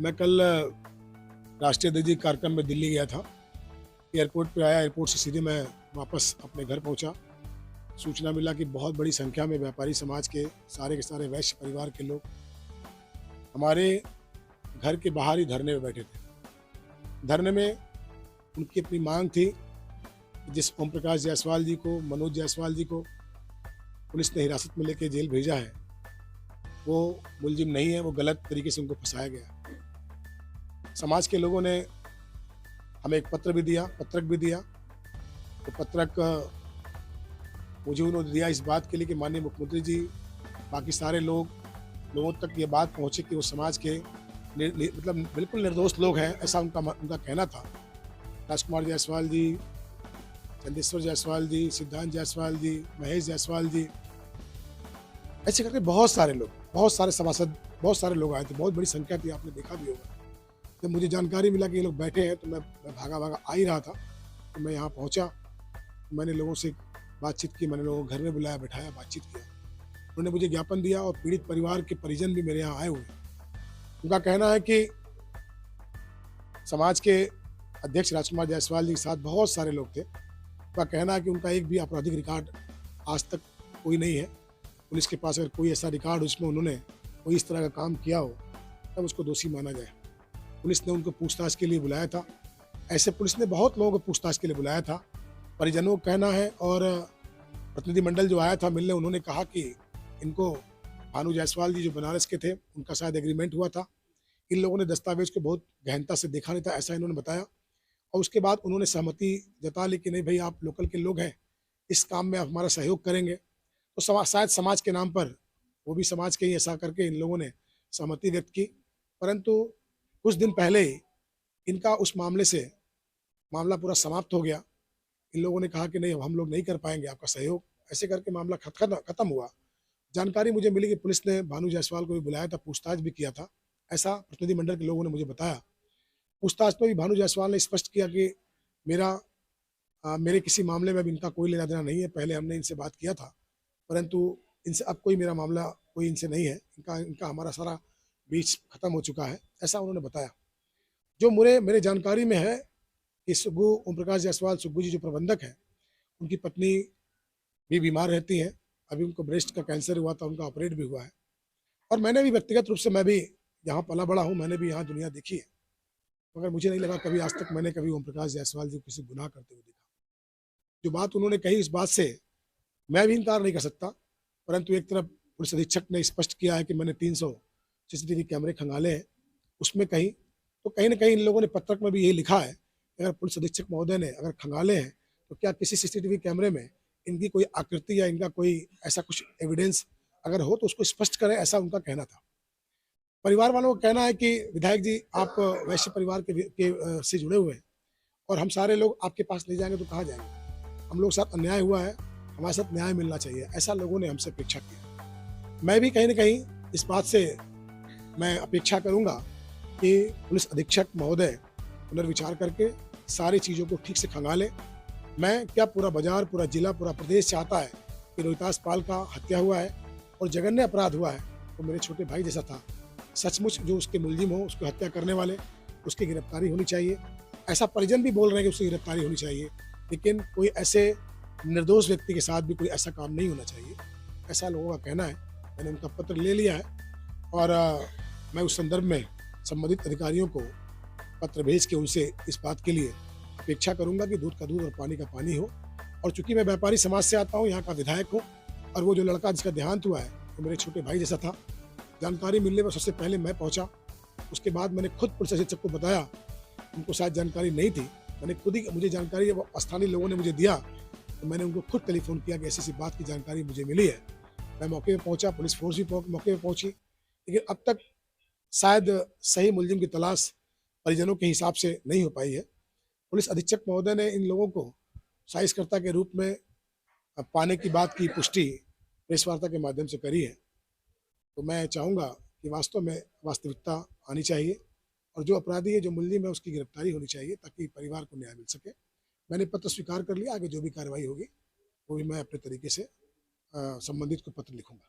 मैं कल राष्ट्रीय अध्ययन कार्यक्रम में दिल्ली गया था। एयरपोर्ट पे आया, एयरपोर्ट से सीधे मैं वापस अपने घर पहुंचा। सूचना मिला कि बहुत बड़ी संख्या में व्यापारी समाज के सारे वैश्य परिवार के लोग हमारे घर के बाहर ही धरने में बैठे थे। धरने में उनकी अपनी मांग थी कि जिस ओम प्रकाश जायसवाल जी को, मनोज जायसवाल जी को पुलिस ने हिरासत में लेके जेल भेजा है, वो मुलजिम नहीं है, वो गलत तरीके से उनको फंसाया गया। समाज के लोगों ने हमें एक पत्रक भी दिया। तो पत्रक मुझे उन्होंने दिया इस बात के लिए कि माननीय मुख्यमंत्री जी, बाकी सारे लोगों तक ये बात पहुँचे कि वो समाज के मतलब बिल्कुल निर्दोष लोग हैं, ऐसा उनका कहना था। राजकुमार जायसवाल जी, चंदेश्वर जायसवाल जी, सिद्धांत जायसवाल जी, महेश जायसवाल जी, ऐसे करके बहुत सारे सभासद, बहुत सारे लोग आए थे। बहुत बड़ी संख्या थी, आपने देखा भी होगा। जब मुझे जानकारी मिला कि ये लोग बैठे हैं तो मैं भागा आ ही रहा था। तो मैं यहाँ पहुँचा, मैंने लोगों से बातचीत की, मैंने लोगों को घर में बुलाया, बैठाया, बातचीत किया। उन्होंने मुझे ज्ञापन दिया और पीड़ित परिवार के परिजन भी मेरे यहाँ आए हुए हैं। उनका कहना है कि समाज के अध्यक्ष राजकुमार जायसवाल जी के साथ बहुत सारे लोग थे। उनका कहना है कि उनका एक भी आपराधिक रिकॉर्ड आज तक कोई नहीं है। पुलिस के पास अगर कोई ऐसा रिकॉर्ड उसमें उन्होंने कोई इस तरह का काम किया हो तब उसको दोषी माना जाए। पुलिस ने उनको पूछताछ के लिए बुलाया था। ऐसे पुलिस ने बहुत लोगों को पूछताछ के लिए बुलाया था। परिजनों का कहना है और प्रतिनिधिमंडल जो आया था मिलने, उन्होंने कहा कि इनको भानु जायसवाल जी जो बनारस के थे, उनका शायद एग्रीमेंट हुआ था। इन लोगों ने दस्तावेज को बहुत गहनता से देखा नहीं था, ऐसा इन्होंने बताया। और उसके बाद उन्होंने सहमति जता ली कि नहीं भाई, आप लोकल के लोग हैं, इस काम में आप हमारा सहयोग करेंगे। तो शायद समाज के नाम पर, वो भी समाज के ही, ऐसा करके इन लोगों ने सहमति व्यक्त की। परंतु कुछ दिन पहले ही इनका उस मामले से मामला पूरा समाप्त हो गया। इन लोगों ने कहा कि नहीं, अब हम लोग नहीं कर पाएंगे आपका सहयोग, ऐसे करके मामला खत्म हुआ। जानकारी मुझे मिली कि पुलिस ने भानु जायसवाल को भी बुलाया था, पूछताछ भी किया था, ऐसा प्रतिनिधिमंडल के लोगों ने मुझे बताया। पूछताछ में भी भानु जायसवाल ने स्पष्ट किया कि मेरे किसी मामले में भी इनका कोई लेना देना नहीं है। पहले हमने इनसे बात किया था, परंतु इनसे अब कोई मेरा मामला कोई इनसे नहीं है। इनका हमारा सारा बीच खत्म हो चुका है, ऐसा उन्होंने बताया। जो मेरे जानकारी में है कि सुग्गू ओम प्रकाश जायसवाल, सुग्गू जी जो प्रबंधक हैं, उनकी पत्नी भी बीमार रहती हैं। अभी उनको ब्रेस्ट का कैंसर हुआ था, उनका ऑपरेट भी हुआ है। और मैंने भी व्यक्तिगत रूप से, मैं भी यहाँ पला बड़ा हूँ, मैंने भी यहाँ दुनिया देखी है, मगर मुझे नहीं लगा कभी आज तक मैंने कभी ओम प्रकाश जायसवाल जी को किसी गुनाह करते हुए देखा। जो बात उन्होंने कही, इस बात से मैं भी इनकार नहीं कर सकता। परंतु एक तरफ पुलिस अधीक्षक ने स्पष्ट किया है कि मैंने 300 सीसीटीवी कैमरे खंगाले हैं, उसमें कहीं तो कहीं ना कहीं इन लोगों ने पत्रक में भी यही लिखा है कि अगर पुलिस अधीक्षक महोदय ने अगर खंगाले हैं तो क्या किसी सीसीटीवी कैमरे में इनकी कोई आकृति या इनका कोई ऐसा कुछ एविडेंस अगर हो तो उसको स्पष्ट करें, ऐसा उनका कहना था। परिवार वालों का कहना है कि विधायक जी, आप वैश्य परिवार से जुड़े हुए हैं और हम सारे लोग आपके पास नहीं जाएंगे तो कहाँ जाएंगे। हम लोग साथ अन्याय हुआ है, हमारे साथ न्याय मिलना चाहिए, ऐसा लोगों ने हमसे अपेक्षा किया। मैं भी कहीं ना कहीं इस बात से मैं अपेक्षा करूंगा कि पुलिस अधीक्षक महोदय पुनर्विचार करके सारी चीज़ों को ठीक से खंगाले। मैं क्या, पूरा बाजार, पूरा जिला, पूरा प्रदेश चाहता है कि रोहितास पाल का हत्या हुआ है और जघन्य अपराध हुआ है, वो मेरे छोटे भाई जैसा था। सचमुच जो उसके मुलजिम हो, उसको हत्या करने वाले, उसकी गिरफ्तारी होनी चाहिए। ऐसा परिजन भी बोल रहे हैं कि उसकी गिरफ्तारी होनी चाहिए, लेकिन कोई ऐसे निर्दोष व्यक्ति के साथ भी कोई ऐसा काम नहीं होना चाहिए, ऐसा लोगों का कहना है। मैंने उनका पत्र ले लिया है और मैं उस संदर्भ में संबंधित अधिकारियों को पत्र भेज के उनसे इस बात के लिए अपेक्षा करूंगा कि दूध का दूध और पानी का पानी हो। और चूंकि मैं व्यापारी समाज से आता हूँ, यहाँ का विधायक हूँ, और वो जो लड़का जिसका देहांत हुआ है वो मेरे छोटे भाई जैसा था। जानकारी मिलने पर सबसे पहले मैं पहुँचा, उसके बाद मैंने खुद पुलिस अधीक्षक को बताया। उनको शायद जानकारी नहीं थी, मैंने खुद ही, मुझे जानकारी जब स्थानीय लोगों ने मुझे दिया तो मैंने उनको खुद टेलीफोन किया कि ऐसी बात की जानकारी मुझे मिली है। मैं मौके पर पहुँचा, पुलिस फोर्स भी मौके पर पहुँची, लेकिन अब तक शायद सही मुलजिम की तलाश परिजनों के हिसाब से नहीं हो पाई है। पुलिस अधीक्षक महोदय ने इन लोगों को साजिशकर्ता के रूप में पाने की बात की पुष्टि प्रेस वार्ता के माध्यम से करी है। तो मैं चाहूँगा कि वास्तव में वास्तविकता आनी चाहिए और जो अपराधी है, जो मुलजिम है, उसकी गिरफ्तारी होनी चाहिए ताकि परिवार को न्याय मिल सके। मैंने पत्र स्वीकार कर लिया, आगे जो भी कार्रवाई होगी वो भी मैं अपने तरीके से संबंधित को पत्र लिखूंगा।